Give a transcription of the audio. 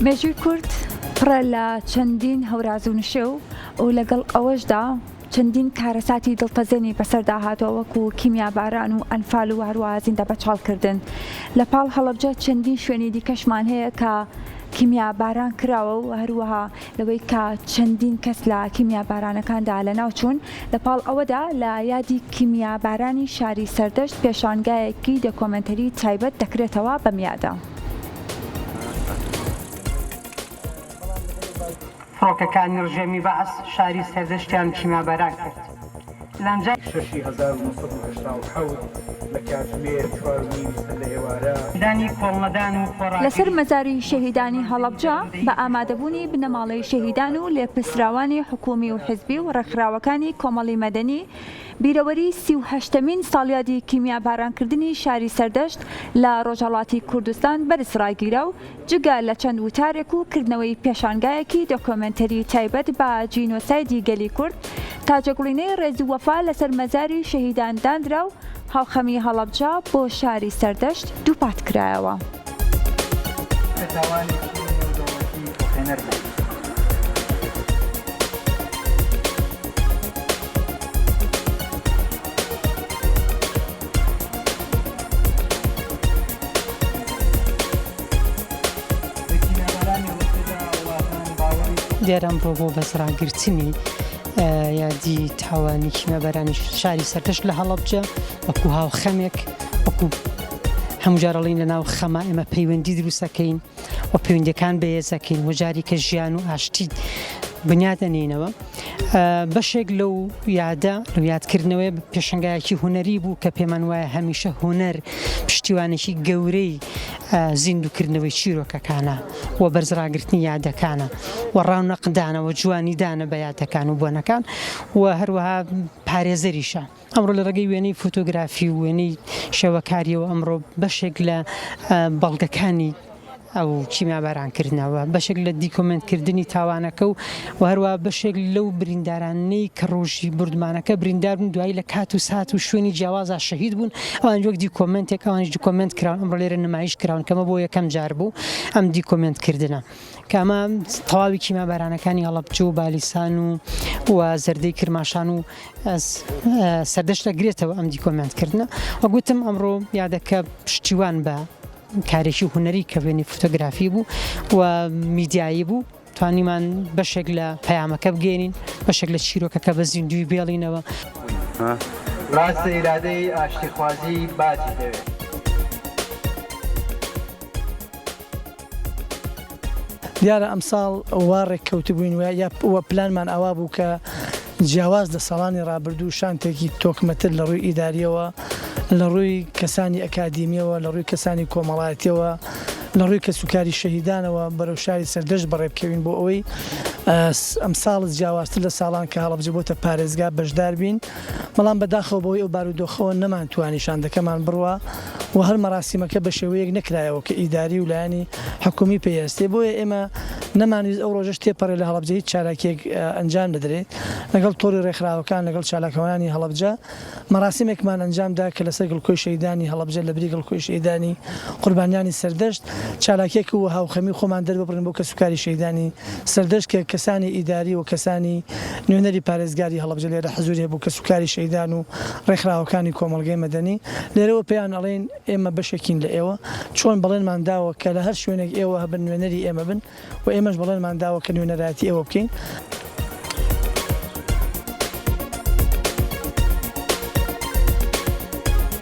مێژووی کورد پڕە لە چەندین هەوراز و نشێو و لەگەڵ ئەوەشدا چەندین کارەساتی دڵپەزێنی بەسەردا هاتووە وەکو کیمیاباران و ئەنفال و هەروە زیندە بەچاڵکردن. لە پاڵ هەڵەبجە چەندین شوێنی دیکەشمان هەیە کە کیمیاباران کراوە و هەروەها لەوەی کە چەندین کەس لە کیمیابارانەکاندا لە ناوچوون. لە پاڵ ئەوەدا لە یادی کیمیابارانی شاری سەردەشت پێشانگایەکی دۆکۆمنتەری تایبەت دەکرێتەوە بەمیادە. فڕۆکەکانی ڕژێمی بەعس شاری سەردەشتیان کیمیاباران کرد. لەنجا 1987 لە کاتژمێر 4 لە ئێوارە دانی کۆڵنەدان و لەسەر مەزاری شەهیدانی هەڵەبجە بە ئامادەبوونی بنەماڵەی شەهیدان و لێپرسراوانی حکومی و حزبی و ڕێکخراوەکانی کۆمەڵی مەدەنی بیرەوەری 38مین ساڵیادی کیمیابارانکردنی شاری سەردەشت لە ڕۆژهەڵاتی کوردستان بەرزڕایگیرە و جگە لە چەند وتارێک و کردنەوەی پێشانگایەکی دۆکۆمنتەری تایبەت بە جینۆسایدی گەلی کورد تاجەگوڵینەی ڕێزی وەفا لەسەر مەزاری شەهیدان دانرا و هاوخەمی هەڵەبجە بۆ شاری سەردەشت دووپات کرایەوە. دیارم بۆ بەسڕاگرتنی یادی تاوانی کیمیابارانی شاری سەردەشت لە هەڵەبجە وەکو هاوخەمێک وەکو هەموو جارەڵین لە ناو خەما ئێمە پەیوەندی دروستەکەین و پەیوەندیەکان بەهێزەکەین و جاریکە ژیان و ئاشتی بنیادەنینەوە. بەشێک لەو یادە لەو یادکردنەوەی پێشنگایەکی هوەری بوو کە پێمان وایە هەمیشە هوەر پشتیوانێکی گەورەی زیندوکردنەوەی چیرۆکەکانە و بەرزڕاگرتنی یادەکانە و ڕاونەقدانەوە جوانیدانە بە یادەکان و بۆنەکان و هەروەها پارێزەریشە. ئەمڕۆ لە ڕێگەی وێنەی فۆتۆگرافی و وێنەی شێوەکاریەوە ئەمڕۆ بەشێک لە بەڵگەکانی ئەو کیمیابارانکردنەوە بەشێک لە دیکۆمنتکردنی تاوانەکە و هەروە بەشێک لەو بریندارانەی کە ڕۆژی بردمانەکە بریندار بوون دوایی لە کات و سات و شوێنی جیاوازە شەهید بوون ئەوان وەک دیکۆمنتێک ئەوانش دیکۆمنت کراون ئەمڕۆ لێرە نمایش کراون کەمە بۆ یەکەم جار بوو ئەم دیکۆمنتکردنە کە ئەمە تەواوی کیمیابارانەکانی هەڵەبجە و بالیسان و زەردەی کرماشان و سەردەشت دەگرێتەوە ئەم دیکۆمنتکردنە و گوتم ئەمڕۆ یادەکە پشتیوان بە کارێکی هوەری کە وێنەی فۆتۆگرافی بوو و میدیایی بوو توانیمان بەشێک لە پەیامەکە بگەێنین بەشێک لە چیرۆکەکە بە زیندوی بێڵینەوە. ڕاستە ئیرادەی ئاشتیخوازی باجی دەوێت. دیارە ئەمساڵ وا ڕێککەوتبووین وە پلانمان ئەوا بوو کە جیاواز لە ساڵانی ڕابردوو شانتێکی تۆکمەتر لە ڕووی ئیداریەوە لە ڕووی کەسانی ئەکادیمیەوە لە ڕووی کەسانی کۆمەڵایەتیەوە لە ڕووی کە سوکاری شەهیدانەوە بەرەو شاری سەردەشت بەڕێبکەوین بۆ ئەوەی ئەم ساڵت جیاوازتر لە ساڵان کە هەڵەبجە بۆتە پارێزگا بەشدار بین بەڵام بەداخەوە بۆی ئەو بارودۆخەوە نەمانتوانی شاندەکەمان بڕوە و هەر مەراسیمەکە بە شێوەیەک نەکرایەوە کە ئیداری و لایەنی حکومی پێویستێ بۆیە ئێمە نەمانویست ئەو ڕۆژەش تێپەڕێ لە هەڵەبجە هیچ چالاکێک ئەنجام بدرێت لەگەڵ تۆڕی ڕێکخراوەکان لەگەڵ چالاکەوانی هەڵەبجە مەراسیمێکمان ئەنجامدا کە لەسەر گڵکۆی شەهیدانی هەڵەبجە لە بری گڵکۆی شەهیدانی قوربانیانی سەردەشت چالاکێک و هاوخەمی خۆمان دەربڕین بۆ کە سوکاری شەهیدانی سەردەشت کە کەسانی ئیداری و کەسانی نوێنەری پارێزگاری هەڵەبجە لێرە حەزوری هەبوو کە سوکاری شەهیدان و ڕێکخراوەکانی کۆمەڵگەی مەدەنی لێرەوە پێیان ئەڵێن ئێمە بەشێکین لە ئێوە چۆن بەڵێنمان داوە کە لە هەر شوێنێک ئێوە هەبن نوێنەری ئێمە بن و ئێمەش بەڵێنمان داوە کە نوێنەراتی ئێوە بکەین.